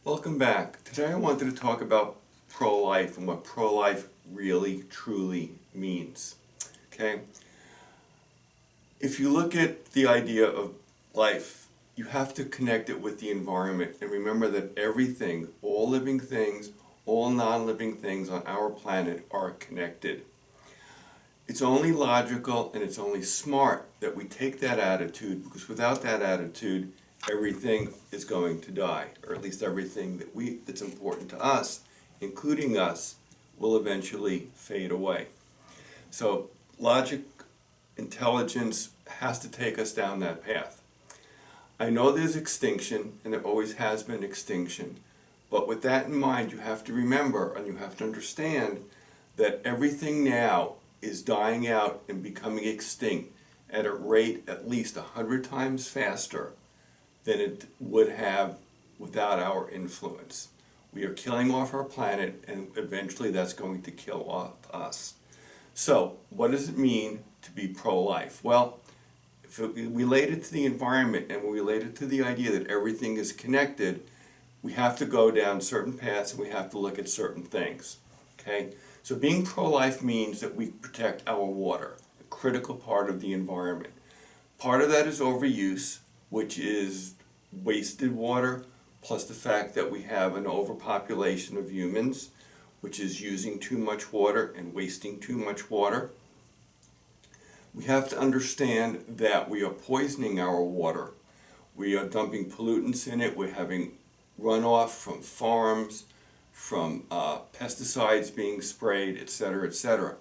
Welcome back. Today I wanted to talk about pro-life and what pro-life really, truly means. Okay? If you look at the idea of life, you have to connect it with the environment and remember that everything, all living things, all non-living things on our planet are connected. It's only logical and it's only smart that we take that attitude, because without that attitude, everything is going to die, or at least everything that's important to us, including us, will eventually fade away. So logic, intelligence has to take us down that path. I know there's extinction, and there always has been extinction, but with that in mind, you have to remember and you have to understand that everything now is dying out and becoming extinct at a rate at least 100 times faster than it would have without our influence. We are killing off our planet, and eventually that's going to kill off us. So, what does it mean to be pro-life? Well, if we relate it to the environment and we relate it to the idea that everything is connected, we have to go down certain paths and we have to look at certain things. Okay? So being pro-life means that we protect our water, a critical part of the environment. Part of that is overuse, which is wasted water, plus the fact that we have an overpopulation of humans, which is using too much water and wasting too much water. We have to understand that we are poisoning our water. We are dumping pollutants in it. We're having runoff from farms, from pesticides being sprayed, etc., etc.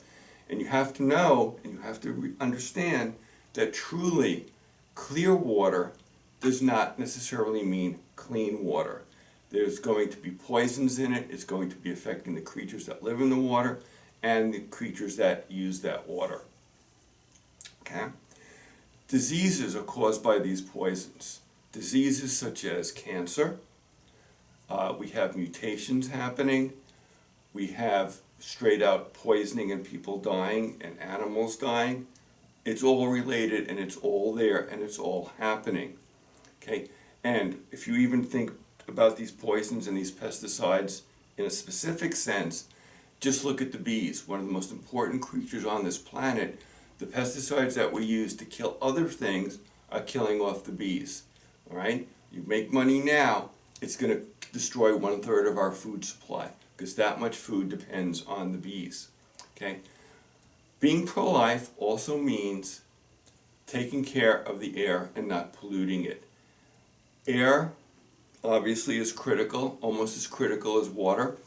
And you have to know, and you have to understand that truly clear water does not necessarily mean clean water. There's going to be poisons in it. It's going to be affecting the creatures that live in the water and the creatures that use that water. Okay? Diseases are caused by these poisons. Diseases such as cancer. We have mutations happening. We have straight out poisoning and people dying and animals dying. It's all related and it's all there and it's all happening. Okay? And if you even think about these poisons and these pesticides in a specific sense, just look at the bees, one of the most important creatures on this planet. The pesticides that we use to kill other things are killing off the bees. All right? You make money now, it's going to destroy 1/3 of our food supply, because that much food depends on the bees. Okay? Being pro-life also means taking care of the air and not polluting it. Air obviously is critical, almost as critical as water,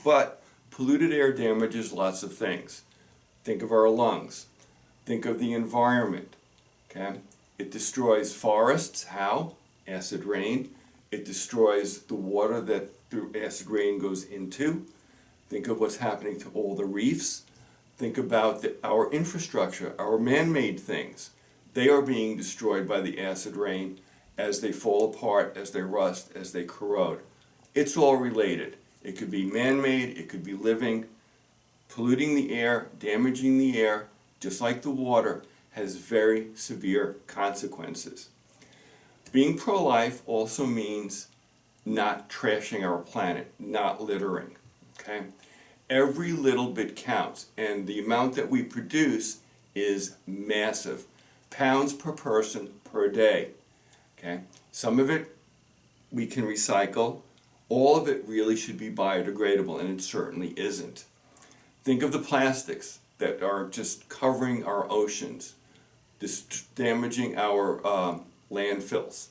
but polluted air damages lots of things. Think of our lungs. Think of the environment. Okay? It destroys forests. How? Acid rain. It destroys the water that the acid rain goes into. Think of what's happening to all the reefs. Think about our infrastructure, our man-made things. They are being destroyed by the acid rain as they fall apart, as they rust, as they corrode. It's all related. It could be man-made, it could be living. Polluting the air, damaging the air, just like the water, has very severe consequences. Being pro-life also means not trashing our planet, not littering. Okay? Every little bit counts, and the amount that we produce is massive. Pounds per person per day. Okay? Some of it we can recycle. All of it really should be biodegradable, and it certainly isn't. Think of the plastics that are just covering our oceans, damaging our landfills.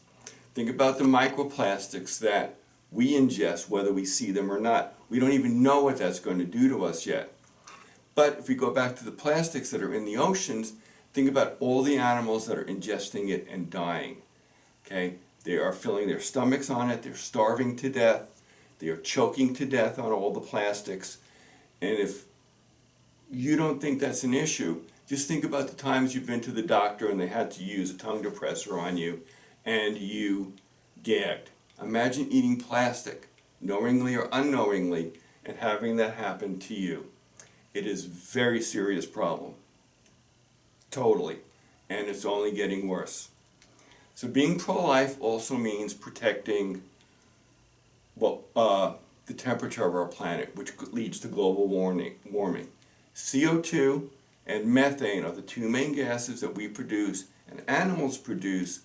Think about the microplastics that we ingest, whether we see them or not. We don't even know what that's going to do to us yet. But if we go back to the plastics that are in the oceans, think about all the animals that are ingesting it and dying. Okay? They are filling their stomachs on it, they're starving to death, they are choking to death on all the plastics. And if you don't think that's an issue, just think about the times you've been to the doctor and they had to use a tongue depressor on you and you gagged. Imagine eating plastic, knowingly or unknowingly, and having that happen to you. It is a very serious problem. Totally. And it's only getting worse. So being pro-life also means protecting the temperature of our planet, which leads to global warming. CO2 and methane are the two main gases that we produce and animals produce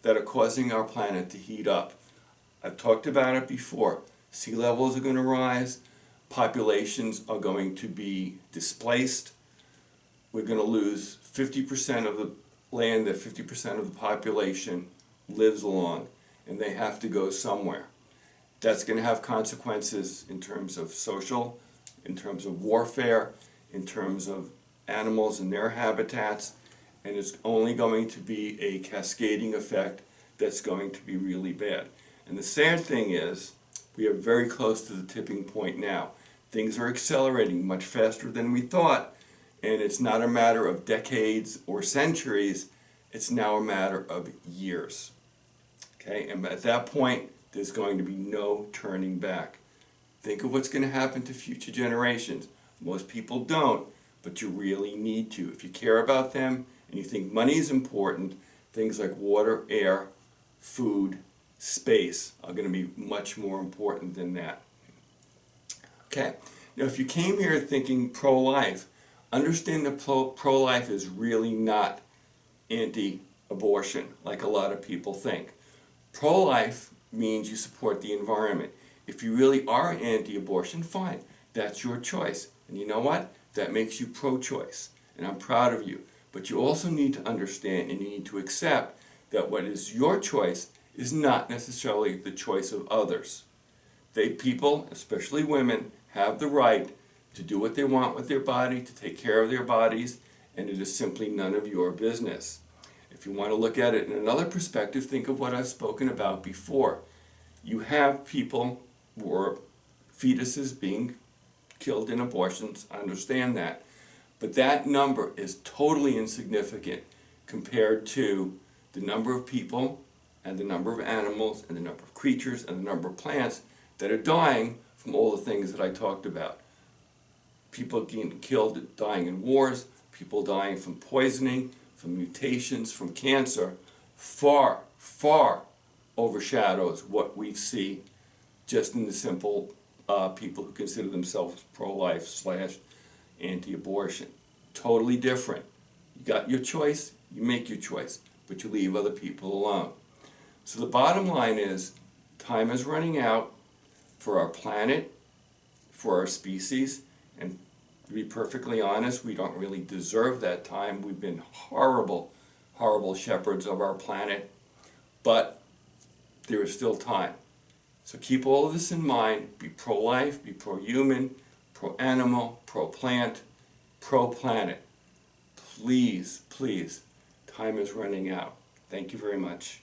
that are causing our planet to heat up. I've talked about it before. Sea levels are going to rise, populations are going to be displaced, we're going to lose 50% of the land that 50% of the population lives along, and they have to go somewhere. That's going to have consequences in terms of social, in terms of warfare, in terms of animals and their habitats, and it's only going to be a cascading effect that's going to be really bad. And the sad thing is, we are very close to the tipping point now. Things are accelerating much faster than we thought, and it's not a matter of decades or centuries, it's now a matter of years. Okay, and at that point, there's going to be no turning back. Think of what's going to happen to future generations. Most people don't, but you really need to. If you care about them and you think money is important, things like water, air, food, space are going to be much more important than that. Okay, now if you came here thinking pro-life, understand that pro-life is really not anti-abortion like a lot of people think. Pro-life means you support the environment. If you really are anti-abortion, fine, that's your choice. And you know what? That makes you pro-choice, and I'm proud of you. But you also need to understand and you need to accept that what is your choice is not necessarily the choice of others. People, especially women, have the right to do what they want with their body, to take care of their bodies, and it is simply none of your business. If you want to look at it in another perspective, think of what I've spoken about before. You have people or fetuses being killed in abortions, I understand that. But that number is totally insignificant compared to the number of people and the number of animals and the number of creatures and the number of plants that are dying from all the things that I talked about. People getting killed, dying in wars, people dying from poisoning, from mutations, from cancer, far, far overshadows what we see just in the simple people who consider themselves pro-life / anti-abortion. Totally different. You got your choice, you make your choice, but you leave other people alone. So the bottom line is, time is running out for our planet, for our species, and to be perfectly honest, we don't really deserve that time. We've been horrible, horrible shepherds of our planet, but there is still time. So keep all of this in mind. Be pro-life, be pro-human, pro-animal, pro-plant, pro-planet. Please, please, time is running out. Thank you very much.